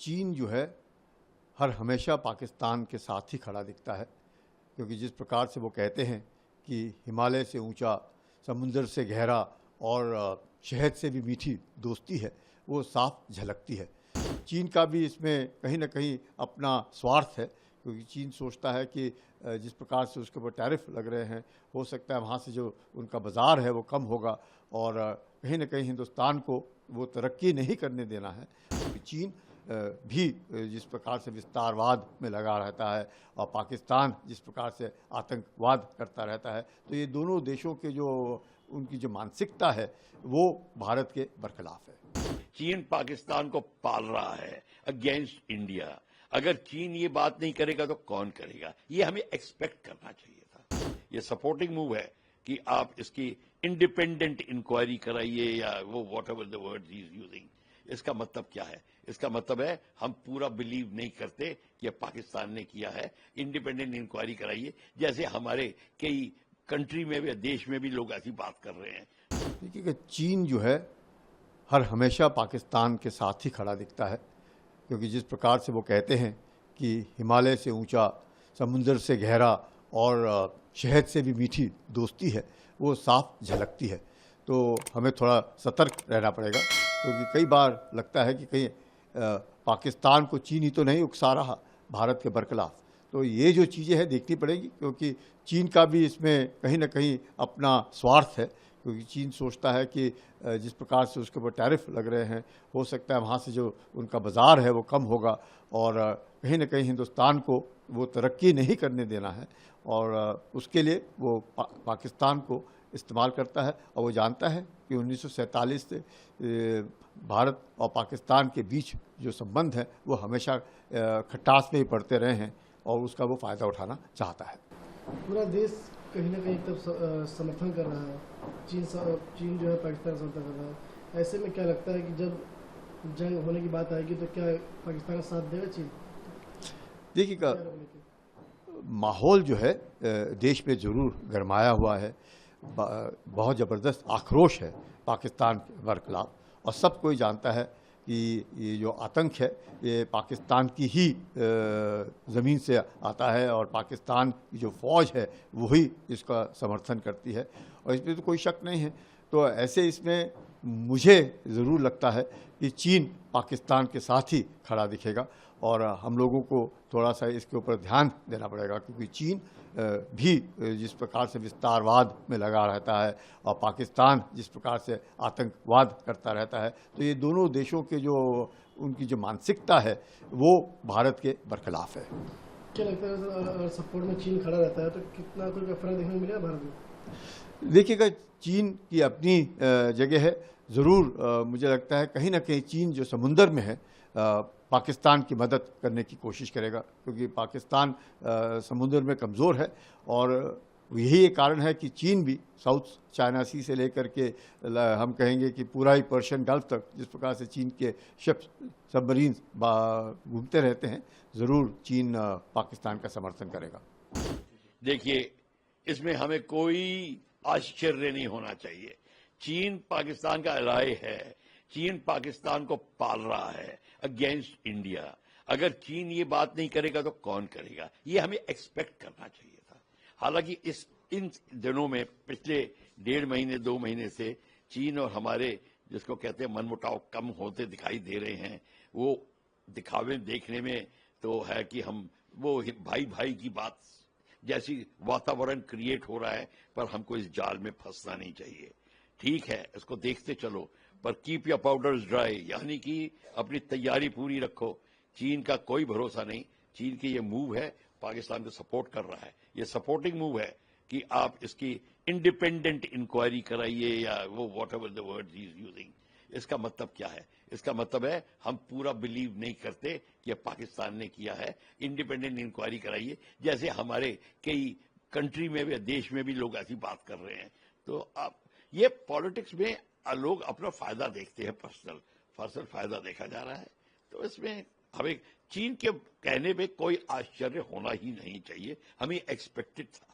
चीन जो है हर हमेशा पाकिस्तान के साथ ही खड़ा दिखता है, क्योंकि जिस प्रकार से वो कहते हैं कि हिमालय से ऊंचा, समुंदर से गहरा और शहद से भी मीठी दोस्ती है, वो साफ झलकती है। चीन का भी इसमें कहीं ना कहीं अपना स्वार्थ है, क्योंकि चीन सोचता है कि जिस प्रकार से उसके ऊपर टैरिफ लग रहे हैं, हो सकता है वहाँ से जो उनका बाज़ार है वो कम होगा और कहीं ना कहीं हिंदुस्तान को वो तरक्की नहीं करने देना है। क्योंकि चीन भी जिस प्रकार से विस्तारवाद में लगा रहता है और पाकिस्तान जिस प्रकार से आतंकवाद करता रहता है, तो ये दोनों देशों के जो उनकी जो मानसिकता है वो भारत के बरखिलाफ है। चीन पाकिस्तान को पाल रहा है अगेंस्ट इंडिया। अगर चीन ये बात नहीं करेगा तो कौन करेगा? ये हमें एक्सपेक्ट करना चाहिए था। ये सपोर्टिंग मूव है कि आप इसकी इंडिपेंडेंट इंक्वायरी कराइए या वो what ever the word he is using. इसका मतलब क्या है? इसका मतलब है हम पूरा बिलीव नहीं करते कि पाकिस्तान ने किया है। इंडिपेंडेंट इंक्वायरी कराइए, जैसे हमारे कई कंट्री में भी, देश में भी लोग ऐसी बात कर रहे हैं। देखिए, चीन जो है हर हमेशा पाकिस्तान के साथ ही खड़ा दिखता है, क्योंकि जिस प्रकार से वो कहते हैं कि हिमालय से ऊंचा, समुंदर से गहरा और शहद से भी मीठी दोस्ती है, वो साफ झलकती है। तो हमें थोड़ा सतर्क रहना पड़ेगा, क्योंकि कई बार लगता है कि कहीं पाकिस्तान को चीन ही तो नहीं उकसा रहा भारत के बरखिलाफ। तो ये जो चीज़ें हैं देखनी पड़ेगी, क्योंकि चीन का भी इसमें कहीं ना कहीं अपना स्वार्थ है, क्योंकि चीन सोचता है कि जिस प्रकार से उसके ऊपर टैरिफ लग रहे हैं, हो सकता है वहाँ से जो उनका बाज़ार है वो कम होगा और कहीं ना कहीं हिंदुस्तान को वो तरक्की नहीं करने देना है और उसके लिए वो पाकिस्तान को इस्तेमाल करता है। और वो जानता है कि 1947 से भारत और पाकिस्तान के बीच जो संबंध है वो हमेशा खटास में ही पड़ते रहे हैं और उसका वो फ़ायदा उठाना चाहता है। पूरा देश कहीं ना कहीं तब समर्थन कर रहा है, चीन जो है पाकिस्तान समर्थन कर रहा है। ऐसे में क्या लगता है कि जब जंग होने की बात आएगी तो क्या पाकिस्तान का साथ देगा चीन? देखिएगा, माहौल जो है देश में ज़रूर गरमाया हुआ है, बहुत ज़बरदस्त आक्रोश है पाकिस्तान के बरखिलाफ और सब कोई जानता है कि ये जो आतंक है ये पाकिस्तान की ही ज़मीन से आता है और पाकिस्तान की जो फ़ौज है वही इसका समर्थन करती है और इसमें तो कोई शक नहीं है। तो ऐसे इसमें मुझे ज़रूर लगता है कि चीन पाकिस्तान के साथ ही खड़ा दिखेगा और हम लोगों को थोड़ा सा इसके ऊपर ध्यान देना पड़ेगा, क्योंकि चीन भी जिस प्रकार से विस्तारवाद में लगा रहता है और पाकिस्तान जिस प्रकार से आतंकवाद करता रहता है, तो ये दोनों देशों के जो उनकी जो मानसिकता है वो भारत के बरखिलाफ है। क्या लगता है अगर सपोर्ट में चीन खड़ा रहता है तो कितना कोई फर्क देखने को मिलेगा भारत में? देखिएगा, चीन की अपनी जगह है ज़रूर। मुझे लगता है कहीं ना कहीं चीन जो समुंदर में है पाकिस्तान की मदद करने की कोशिश करेगा, क्योंकि पाकिस्तान समुद्र में कमज़ोर है और यही एक कारण है कि चीन भी साउथ चाइना सी से लेकर के हम कहेंगे कि पूरा ही पर्शियन गल्फ तक जिस प्रकार से चीन के शिप सबमरीन घूमते रहते हैं, ज़रूर चीन पाकिस्तान का समर्थन करेगा। देखिए, इसमें हमें कोई आश्चर्य नहीं होना चाहिए। चीन पाकिस्तान का एलाय है, चीन पाकिस्तान को पाल रहा है अगेंस्ट इंडिया। अगर चीन ये बात नहीं करेगा तो कौन करेगा? ये हमें एक्सपेक्ट करना चाहिए था। हालांकि इन दिनों में पिछले 1.5 महीने 2 महीने से चीन और हमारे जिसको कहते हैं मनमुटाव कम होते दिखाई दे रहे हैं। वो दिखावे देखने में तो है कि हम वो भाई भाई की बात जैसी वातावरण क्रिएट हो रहा है, पर हमको इस जाल में फंसना नहीं चाहिए। ठीक है, इसको देखते चलो, पर कीप योर पाउडर्स ड्राई, यानी कि अपनी तैयारी पूरी रखो। चीन का कोई भरोसा नहीं। चीन की ये मूव है, पाकिस्तान को सपोर्ट कर रहा है। ये सपोर्टिंग मूव है कि आप इसकी इंडिपेंडेंट इंक्वायरी कराइए या वो what ever the word he is using. इसका मतलब क्या है? इसका मतलब है हम पूरा बिलीव नहीं करते कि पाकिस्तान ने किया है। इंडिपेंडेंट इंक्वायरी कराइए, जैसे हमारे कई कंट्री में भी, देश में भी लोग ऐसी बात कर रहे हैं। तो आप ये पॉलिटिक्स में लोग अपना फायदा देखते हैं, पर्सनल फायदा देखा जा रहा है। तो इसमें हमें चीन के कहने पे कोई आश्चर्य होना ही नहीं चाहिए, हमें एक्सपेक्टेड था।